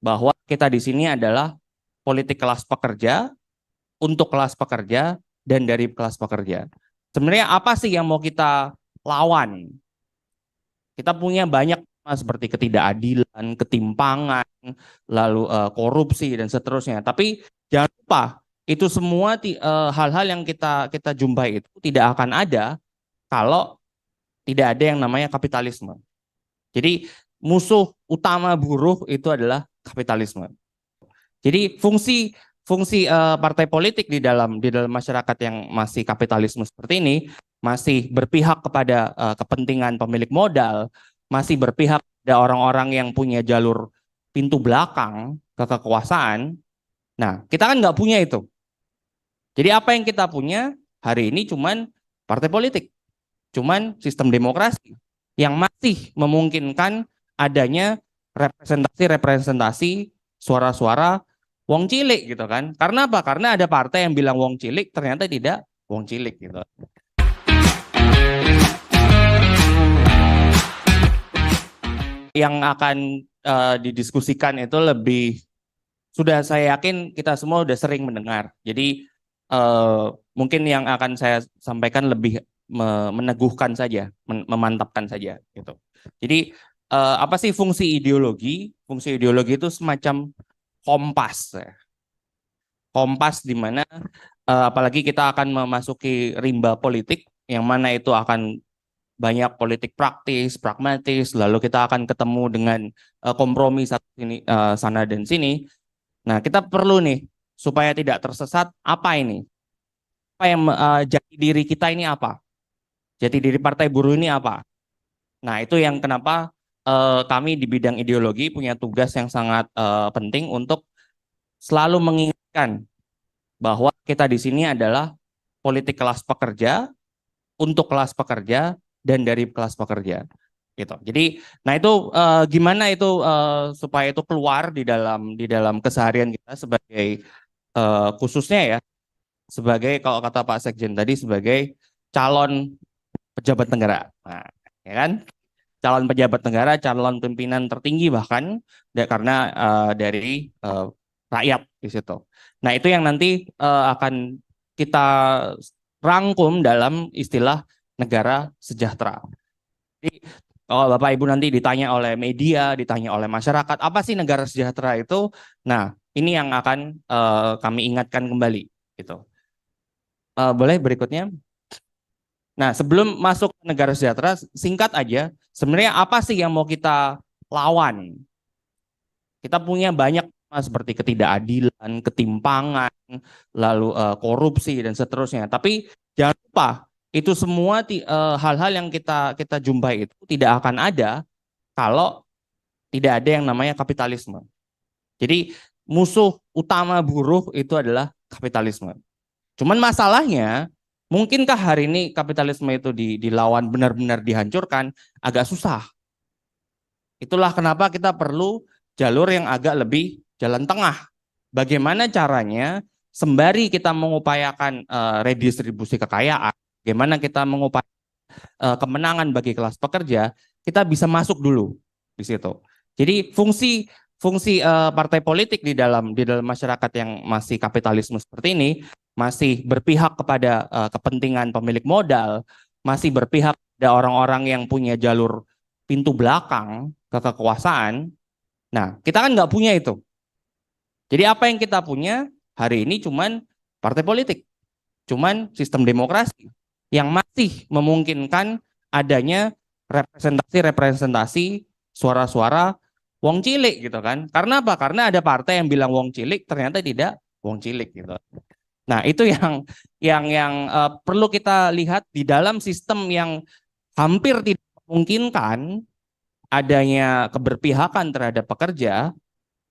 bahwa kita di sini adalah politik kelas pekerja, untuk kelas pekerja, dan dari kelas pekerja. Sebenarnya apa sih yang mau kita lawan? Kita punya banyak seperti ketidakadilan, ketimpangan, lalu korupsi dan seterusnya. Tapi jangan lupa itu semua hal-hal yang kita jumpai itu tidak akan ada kalau tidak ada yang namanya kapitalisme. Jadi musuh utama buruh itu adalah kapitalisme. Jadi fungsi fungsi partai politik di dalam masyarakat yang masih kapitalisme seperti ini masih berpihak kepada kepentingan pemilik modal, masih berpihak pada orang-orang yang punya jalur pintu belakang ke kekuasaan. Nah, kita kan nggak punya itu. Jadi apa yang kita punya hari ini cuman partai politik, cuman sistem demokrasi yang masih memungkinkan adanya representasi-representasi suara-suara wong cilik gitu kan. Karena apa? Karena ada partai yang bilang wong cilik ternyata tidak wong cilik gitu. Yang akan didiskusikan itu lebih, sudah saya yakin kita semua sudah sering mendengar. Jadi mungkin yang akan saya sampaikan lebih meneguhkan saja, memantapkan saja gitu. Jadi apa sih fungsi ideologi? Fungsi ideologi itu semacam kompas ya. Kompas di mana apalagi kita akan memasuki rimba politik yang mana itu akan banyak politik praktis, pragmatis, lalu kita akan ketemu dengan kompromi sana dan sini. Nah, kita perlu nih supaya tidak tersesat, apa ini? Apa yang jati diri kita ini apa? Jati diri Partai Buruh ini apa? Nah, itu yang kenapa kami di bidang ideologi punya tugas yang sangat penting untuk selalu mengingatkan bahwa kita di sini adalah politik kelas pekerja, untuk kelas pekerja, dan dari kelas pekerja. Gitu. Jadi, nah itu gimana itu supaya itu keluar di dalam keseharian kita sebagai khususnya ya sebagai, kalau kata Pak Sekjen tadi, sebagai calon pejabat negara. Nah, ya kan? Calon pejabat negara, calon pimpinan tertinggi bahkan karena dari rakyat di situ. Nah, itu yang nanti akan kita rangkum dalam istilah negara sejahtera. Jadi, kalau Bapak Ibu nanti ditanya oleh media, ditanya oleh masyarakat, apa sih negara sejahtera itu? Nah, ini yang akan kami ingatkan kembali. Gitu. Boleh berikutnya? Nah, sebelum masuk ke negara sejahtera, singkat aja, sebenarnya apa sih yang mau kita lawan? Kita punya banyak seperti ketidakadilan, ketimpangan, lalu korupsi dan seterusnya. Tapi jangan lupa itu semua hal-hal yang kita jumpai itu tidak akan ada kalau tidak ada yang namanya kapitalisme. Jadi musuh utama buruh itu adalah kapitalisme. Cuman masalahnya, mungkinkah hari ini kapitalisme itu dilawan benar-benar dihancurkan? Agak susah. Itulah kenapa kita perlu jalur yang agak lebih jalan tengah. Bagaimana caranya sembari kita mengupayakan redistribusi kekayaan, bagaimana kita mengupayakan kemenangan bagi kelas pekerja, kita bisa masuk dulu di situ. Jadi fungsi partai politik di dalam masyarakat yang masih kapitalisme seperti ini masih berpihak kepada kepentingan pemilik modal, masih berpihak pada orang-orang yang punya jalur pintu belakang ke kekuasaan. Nah, kita kan nggak punya itu. Jadi apa yang kita punya hari ini cuman partai politik, cuman sistem demokrasi yang masih memungkinkan adanya representasi-representasi suara-suara wong cilik gitu kan. Karena apa? Karena ada partai yang bilang wong cilik ternyata tidak wong cilik gitu. Nah, itu yang perlu kita lihat di dalam sistem yang hampir tidak memungkinkan adanya keberpihakan terhadap pekerja,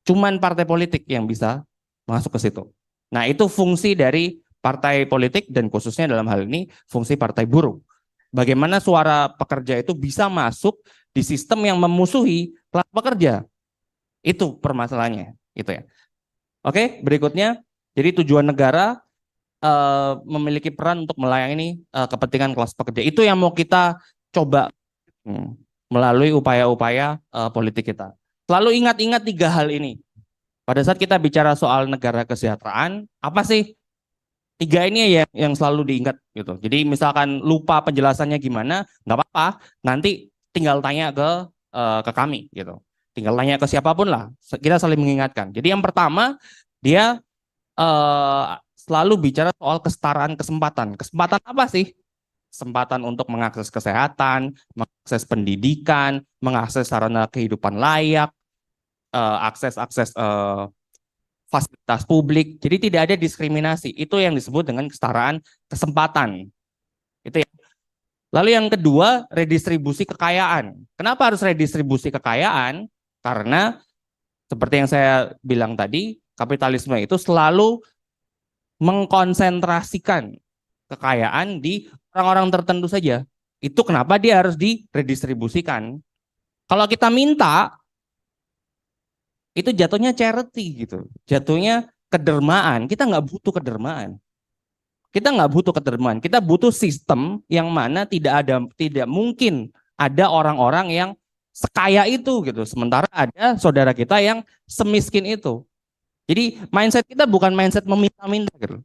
cuman partai politik yang bisa masuk ke situ. Nah, itu fungsi dari partai politik dan khususnya dalam hal ini fungsi partai buruh. Bagaimana suara pekerja itu bisa masuk di sistem yang memusuhi kelas pekerja. Itu permasalahannya, itu ya. Oke, berikutnya. Jadi tujuan negara memiliki peran untuk melayani kepentingan kelas pekerja. Itu yang mau kita coba melalui upaya-upaya politik kita. Selalu ingat-ingat tiga hal ini. Pada saat kita bicara soal negara kesejahteraan, apa sih tiga ini yang selalu diingat gitu. Jadi misalkan lupa penjelasannya gimana, nggak apa-apa, nanti tinggal tanya ke kami gitu. Tinggal tanya ke siapapun lah, kita saling mengingatkan. Jadi yang pertama, dia selalu bicara soal kesetaraan kesempatan. Kesempatan apa sih? Kesempatan untuk mengakses kesehatan, mengakses pendidikan, mengakses sarana kehidupan layak, akses fasilitas publik. Jadi tidak ada diskriminasi. Itu yang disebut dengan kesetaraan kesempatan. Itu ya. Lalu yang kedua, redistribusi kekayaan. Kenapa harus redistribusi kekayaan? Karena seperti yang saya bilang tadi, kapitalisme itu selalu mengkonsentrasikan kekayaan di orang-orang tertentu saja. Itu kenapa dia harus diredistribusikan. Kalau kita minta, itu jatuhnya charity gitu. Jatuhnya kedermaan. Kita nggak butuh kedermaan. Kita nggak butuh kedermaan. Kita butuh sistem yang mana tidak mungkin ada orang-orang yang sekaya itu gitu. Sementara ada saudara kita yang semiskin itu. Jadi mindset kita bukan mindset meminta-minta gitu.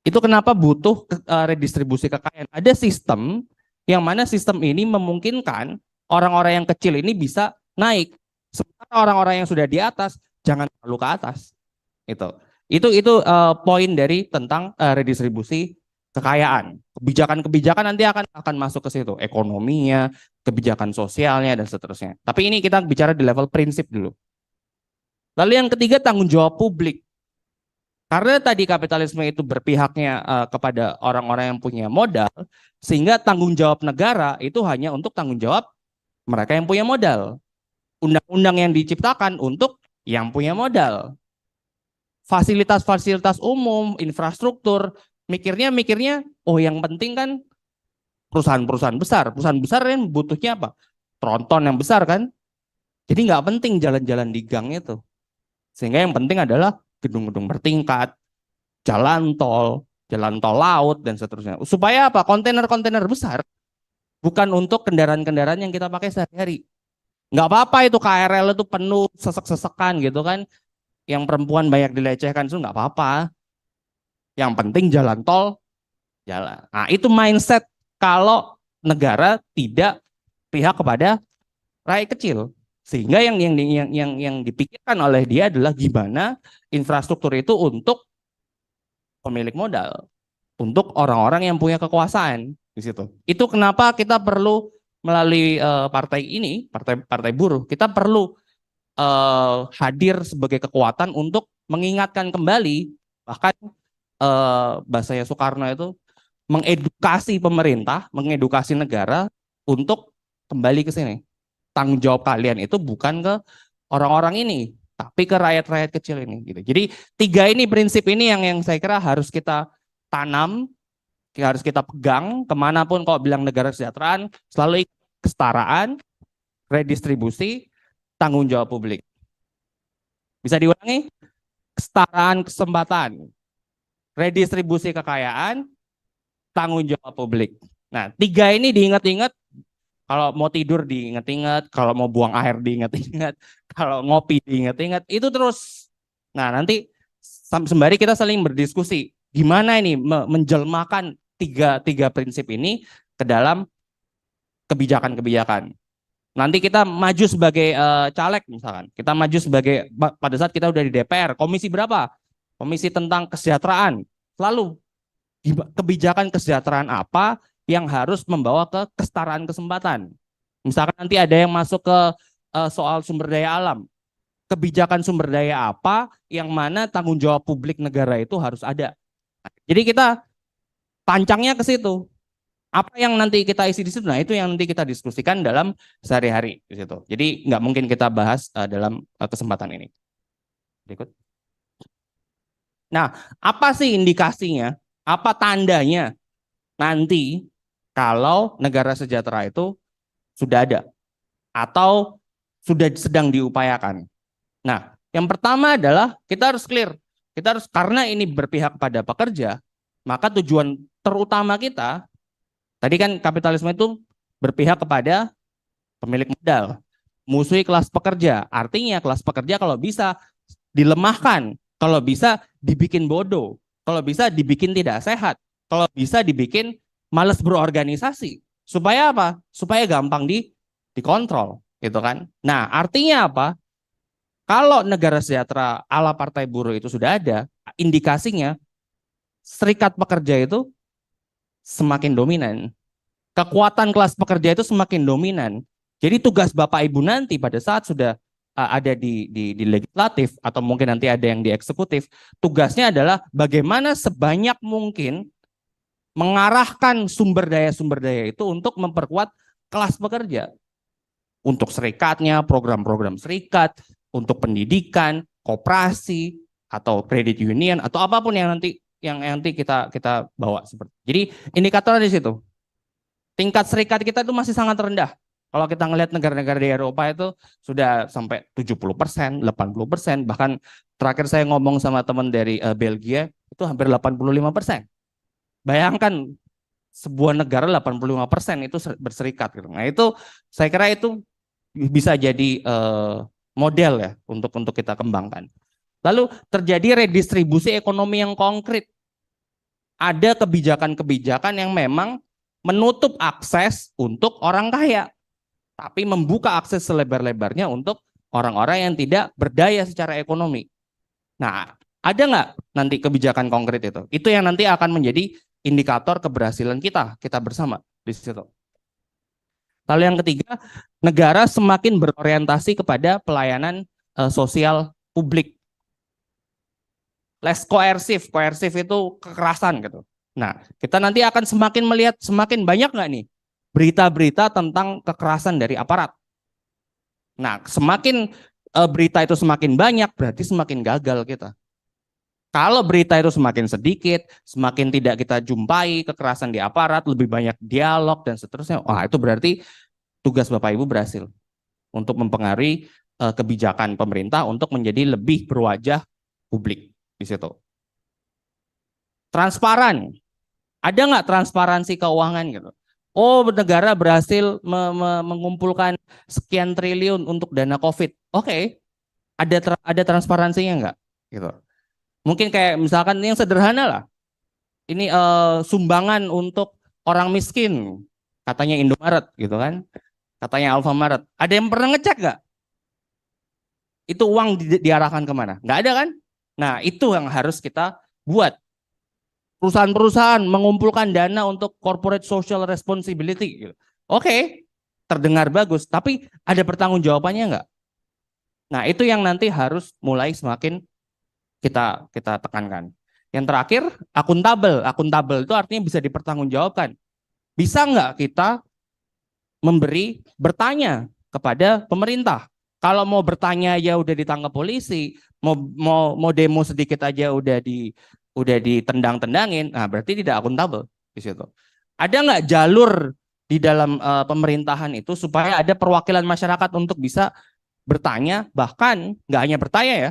Itu kenapa butuh redistribusi kekayaan. Ada sistem yang mana sistem ini memungkinkan orang-orang yang kecil ini bisa naik. Sementara orang-orang yang sudah di atas jangan terlalu ke atas. Itu poin dari tentang redistribusi kekayaan. Kebijakan-kebijakan nanti akan masuk ke situ, ekonominya, kebijakan sosialnya dan seterusnya. Tapi ini kita bicara di level prinsip dulu. Lalu yang ketiga, tanggung jawab publik. Karena tadi kapitalisme itu berpihaknya kepada orang-orang yang punya modal, sehingga tanggung jawab negara itu hanya untuk tanggung jawab mereka yang punya modal. Undang-undang yang diciptakan untuk yang punya modal. Fasilitas-fasilitas umum, infrastruktur, mikirnya, oh yang penting kan perusahaan-perusahaan besar. Perusahaan besar kan butuhnya apa? Tronton yang besar kan? Jadi nggak penting jalan-jalan di gang itu. Sehingga yang penting adalah gedung-gedung bertingkat, jalan tol laut, dan seterusnya. Supaya apa? Kontainer-kontainer besar bukan untuk kendaraan-kendaraan yang kita pakai sehari-hari. Nggak apa-apa itu KRL itu penuh sesek-sesekan gitu kan. Yang perempuan banyak dilecehkan itu nggak apa-apa. Yang penting jalan tol, jalan. Nah itu mindset kalau negara tidak pihak kepada rakyat kecil. Sehingga yang dipikirkan oleh dia adalah gimana infrastruktur itu untuk pemilik modal, untuk orang-orang yang punya kekuasaan di situ. Itu kenapa kita perlu melalui partai ini, partai buruh, kita perlu hadir sebagai kekuatan untuk mengingatkan kembali, bahkan bahasanya Soekarno itu mengedukasi pemerintah, mengedukasi negara untuk kembali ke sini. Tanggung jawab kalian itu bukan ke orang-orang ini, tapi ke rakyat-rakyat kecil ini. Gitu. Jadi tiga ini prinsip ini yang saya kira harus kita tanam, harus kita pegang kemanapun kalau bilang negara kesejahteraan, selalu kesetaraan, redistribusi, tanggung jawab publik. Bisa diulangi? Kesetaraan kesempatan, redistribusi kekayaan, tanggung jawab publik. Nah, tiga ini diingat-ingat. Kalau mau tidur diingat-ingat, kalau mau buang air diingat-ingat, kalau ngopi diingat-ingat, itu terus. Nah, nanti sembari kita saling berdiskusi, gimana ini menjelmakan tiga prinsip ini ke dalam kebijakan-kebijakan. Nanti kita maju sebagai caleg misalkan, kita maju sebagai pada saat kita udah di DPR, komisi berapa? Komisi tentang kesejahteraan. Lalu kebijakan kesejahteraan apa yang harus membawa ke kesetaraan kesempatan. Misalkan nanti ada yang masuk ke soal sumber daya alam. Kebijakan sumber daya apa yang mana tanggung jawab publik negara itu harus ada. Jadi kita tancangnya ke situ. Apa yang nanti kita isi di situ, nah itu yang nanti kita diskusikan dalam sehari-hari di situ. Jadi nggak mungkin kita bahas dalam kesempatan ini. Berikut. Nah, apa sih indikasinya? Apa tandanya nanti kalau negara sejahtera itu sudah ada atau sudah sedang diupayakan. Nah, yang pertama adalah kita harus clear. Kita harus, karena ini berpihak pada pekerja, maka tujuan terutama kita, tadi kan kapitalisme itu berpihak kepada pemilik modal, musuhi kelas pekerja. Artinya kelas pekerja kalau bisa dilemahkan, kalau bisa dibikin bodoh, kalau bisa dibikin tidak sehat, kalau bisa dibikin malas berorganisasi. Supaya apa? Supaya gampang dikontrol, gitu kan. Nah, artinya apa? Kalau negara sejahtera ala Partai Buruh itu sudah ada, indikasinya serikat pekerja itu semakin dominan. Kekuatan kelas pekerja itu semakin dominan. Jadi tugas Bapak Ibu nanti pada saat sudah ada di legislatif atau mungkin nanti ada yang di eksekutif, tugasnya adalah bagaimana sebanyak mungkin mengarahkan sumber daya itu untuk memperkuat kelas pekerja. Untuk serikatnya, program-program serikat, untuk pendidikan, koperasi, atau credit union, atau apapun yang nanti kita bawa seperti. Jadi indikatornya di situ. Tingkat serikat kita itu masih sangat rendah. Kalau kita ngelihat negara-negara di Eropa itu sudah sampai 70%, 80%, bahkan terakhir saya ngomong sama teman dari Belgia itu hampir 85%. Bayangkan sebuah negara 85% itu berserikat gitu. Nah, itu saya kira itu bisa jadi model ya untuk kita kembangkan. Lalu terjadi redistribusi ekonomi yang konkret. Ada kebijakan-kebijakan yang memang menutup akses untuk orang kaya, tapi membuka akses selebar-lebarnya untuk orang-orang yang tidak berdaya secara ekonomi. Nah, ada nggak nanti kebijakan konkret itu? Itu yang nanti akan menjadi indikator keberhasilan kita bersama di situ. Lalu yang ketiga, negara semakin berorientasi kepada pelayanan sosial publik. Less koersif, koersif itu kekerasan gitu. Nah, kita nanti akan semakin melihat semakin banyak nggak nih berita-berita tentang kekerasan dari aparat. Nah, semakin berita itu semakin banyak, berarti semakin gagal kita. Kalau berita itu semakin sedikit, semakin tidak kita jumpai kekerasan di aparat, lebih banyak dialog dan seterusnya. Wah, itu berarti tugas Bapak Ibu berhasil untuk mempengaruhi kebijakan pemerintah untuk menjadi lebih berwajah publik di situ. Transparan. Ada nggak transparansi keuangan gitu? Oh, negara berhasil mengumpulkan sekian triliun untuk dana COVID. Oke, ada transparansinya nggak? Gitu. Mungkin kayak misalkan yang sederhana lah. Ini sumbangan untuk orang miskin, katanya Indomaret gitu kan, katanya Alfamaret. Ada yang pernah ngecek nggak? Itu uang diarahkan kemana? Nggak ada kan? Nah, itu yang harus kita buat. Perusahaan-perusahaan mengumpulkan dana untuk corporate social responsibility. Gitu. Oke, terdengar bagus, tapi ada pertanggungjawabannya nggak? Nah, itu yang nanti harus mulai semakin kita tekankan. Yang terakhir, akuntabel. Akuntabel itu artinya bisa dipertanggungjawabkan. Bisa nggak kita bertanya kepada pemerintah? Kalau mau bertanya ya udah ditangkap polisi, mau demo sedikit aja udah ditendang-tendangin, nah berarti tidak akuntabel di situ. Ada nggak jalur di dalam pemerintahan itu supaya ada perwakilan masyarakat untuk bisa bertanya, bahkan nggak hanya bertanya ya,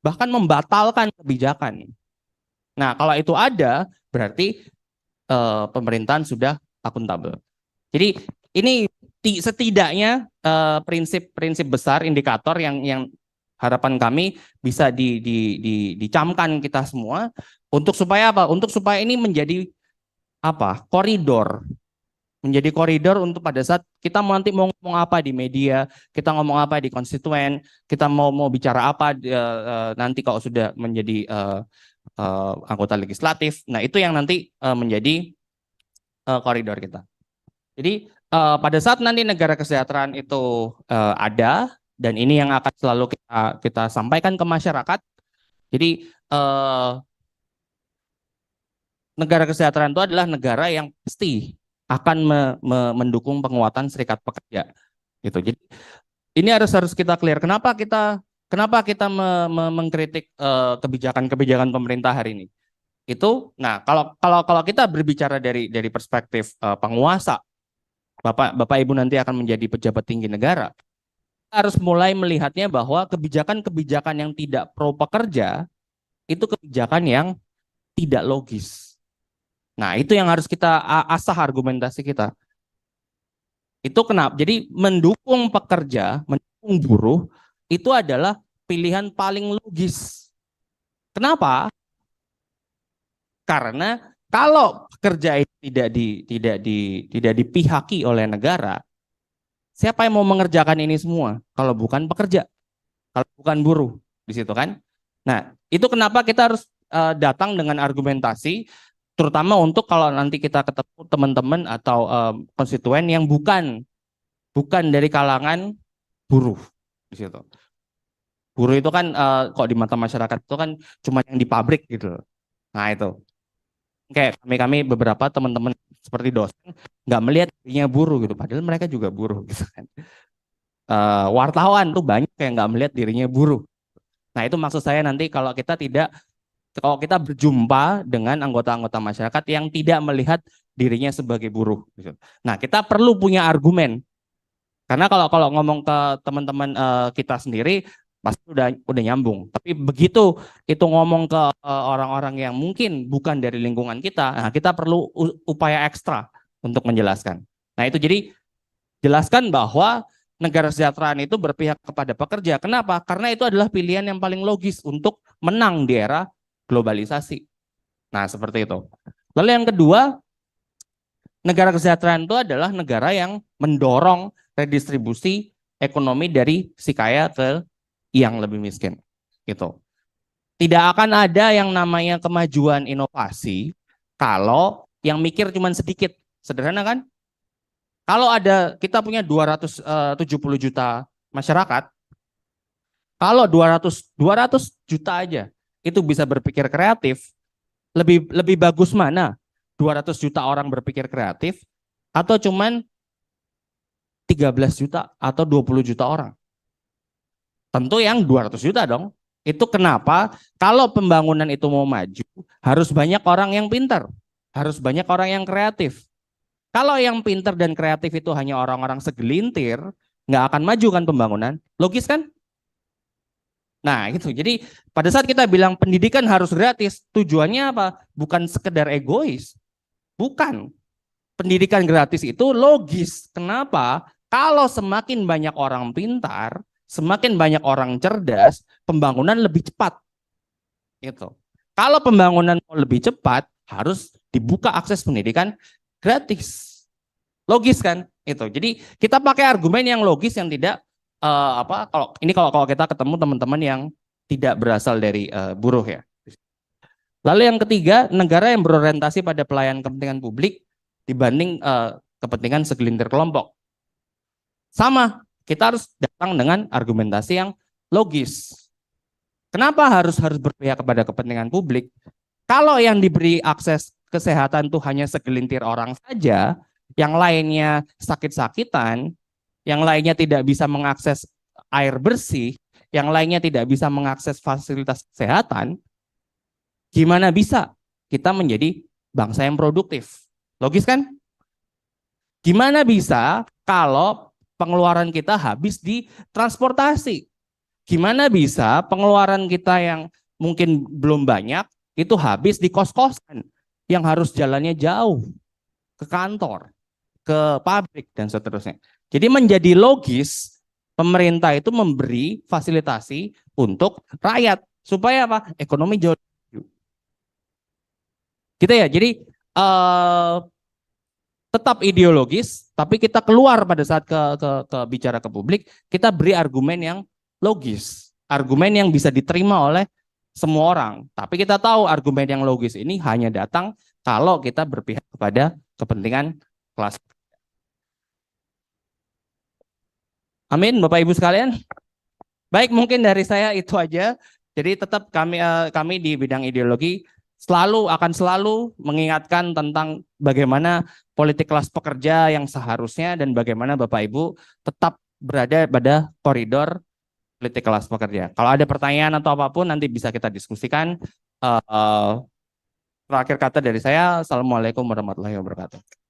bahkan membatalkan kebijakan. Nah, kalau itu ada, berarti pemerintahan sudah akuntabel. Jadi ini setidaknya prinsip-prinsip besar indikator yang harapan kami bisa dicamkan kita semua untuk supaya apa? Untuk supaya ini menjadi apa? Koridor. Menjadi koridor untuk pada saat kita nanti mau ngomong apa di media, kita ngomong apa di konstituen, kita mau bicara apa nanti kalau sudah menjadi anggota legislatif. Nah, itu yang nanti menjadi koridor kita. Jadi pada saat nanti negara kesejahteraan itu ada, dan ini yang akan selalu kita sampaikan ke masyarakat. Jadi negara kesejahteraan itu adalah negara yang pasti akan mendukung penguatan serikat pekerja. Gitu. Jadi ini harus kita clear. Kenapa kita mengkritik kebijakan pemerintah hari ini? Itu, nah kalau kita berbicara dari perspektif penguasa, Bapak Ibu nanti akan menjadi pejabat tinggi negara, harus mulai melihatnya bahwa kebijakan-kebijakan yang tidak pro pekerja itu kebijakan yang tidak logis. Nah, itu yang harus kita asah argumentasi kita. Itu kenapa? Jadi mendukung pekerja, mendukung buruh itu adalah pilihan paling logis. Kenapa? Karena kalau pekerja itu tidak dipihaki oleh negara, siapa yang mau mengerjakan ini semua? Kalau bukan pekerja, kalau bukan buruh di situ kan? Nah, itu kenapa kita harus datang dengan argumentasi, terutama untuk kalau nanti kita ketemu teman-teman atau konstituen yang bukan dari kalangan buruh di situ. Buruh itu kan kok di mata masyarakat itu kan cuma yang di pabrik gitu. Nah itu. Kayak kami beberapa teman-teman seperti dosen nggak melihat dirinya buruh gitu, padahal mereka juga buruh gitu kan. Wartawan tuh banyak yang nggak melihat dirinya buruh. Nah itu maksud saya nanti kalau kita berjumpa dengan anggota-anggota masyarakat yang tidak melihat dirinya sebagai buruh. Gitu. Nah kita perlu punya argumen, karena kalau ngomong ke teman-teman kita sendiri pasti udah nyambung. Tapi begitu itu ngomong ke orang-orang yang mungkin bukan dari lingkungan kita, nah kita perlu upaya ekstra untuk menjelaskan. Nah itu jadi jelaskan bahwa negara kesejahteraan itu berpihak kepada pekerja. Kenapa? Karena itu adalah pilihan yang paling logis untuk menang di era globalisasi. Nah seperti itu. Lalu yang kedua, negara kesejahteraan itu adalah negara yang mendorong redistribusi ekonomi dari si kaya ke yang lebih miskin. Gitu. Tidak akan ada yang namanya kemajuan inovasi kalau yang mikir cuma sedikit. Sederhana kan? Kalau kita punya 270 juta masyarakat, kalau 200 juta aja itu bisa berpikir kreatif, lebih bagus mana? 200 juta orang berpikir kreatif atau cuman 13 juta atau 20 juta orang? Tentu yang 200 juta dong. Itu kenapa kalau pembangunan itu mau maju, harus banyak orang yang pintar, harus banyak orang yang kreatif. Kalau yang pintar dan kreatif itu hanya orang-orang segelintir, nggak akan maju kan pembangunan. Logis kan? Nah gitu, jadi pada saat kita bilang pendidikan harus gratis, tujuannya apa? Bukan sekedar egois, bukan. Pendidikan gratis itu logis. Kenapa? Kalau semakin banyak orang pintar, semakin banyak orang cerdas, pembangunan lebih cepat. Gitu. Kalau pembangunan mau lebih cepat, harus dibuka akses pendidikan gratis. Logis kan? Itu. Jadi kita pakai argumen yang logis yang tidak kalau kita ketemu teman-teman yang tidak berasal dari buruh ya. Lalu yang ketiga, negara yang berorientasi pada pelayanan kepentingan publik dibanding kepentingan segelintir kelompok. Sama, kita harus datang dengan argumentasi yang logis. Kenapa harus berpihak kepada kepentingan publik? Kalau yang diberi akses kesehatan tuh hanya segelintir orang saja, yang lainnya sakit-sakitan, yang lainnya tidak bisa mengakses air bersih, yang lainnya tidak bisa mengakses fasilitas kesehatan, gimana bisa kita menjadi bangsa yang produktif? Logis kan? Gimana bisa kalau pengeluaran kita habis di transportasi? Gimana bisa pengeluaran kita yang mungkin belum banyak itu habis di kos-kosan yang harus jalannya jauh ke kantor, ke pabrik dan seterusnya. Jadi menjadi logis pemerintah itu memberi fasilitasi untuk rakyat supaya apa? Ekonomi jauh. Gitu ya. Jadi tetap ideologis, tapi kita keluar pada saat ke bicara ke publik, kita beri argumen yang logis, argumen yang bisa diterima oleh semua orang. Tapi kita tahu argumen yang logis ini hanya datang kalau kita berpihak kepada kepentingan kelas. Amin, Bapak Ibu sekalian. Baik, mungkin dari saya itu aja. Jadi tetap kami di bidang ideologi akan selalu mengingatkan tentang bagaimana politik kelas pekerja yang seharusnya dan bagaimana Bapak Ibu tetap berada pada koridor politik kelas pekerja. Kalau ada pertanyaan atau apapun nanti bisa kita diskusikan. Terakhir kata dari saya, Assalamualaikum warahmatullahi wabarakatuh.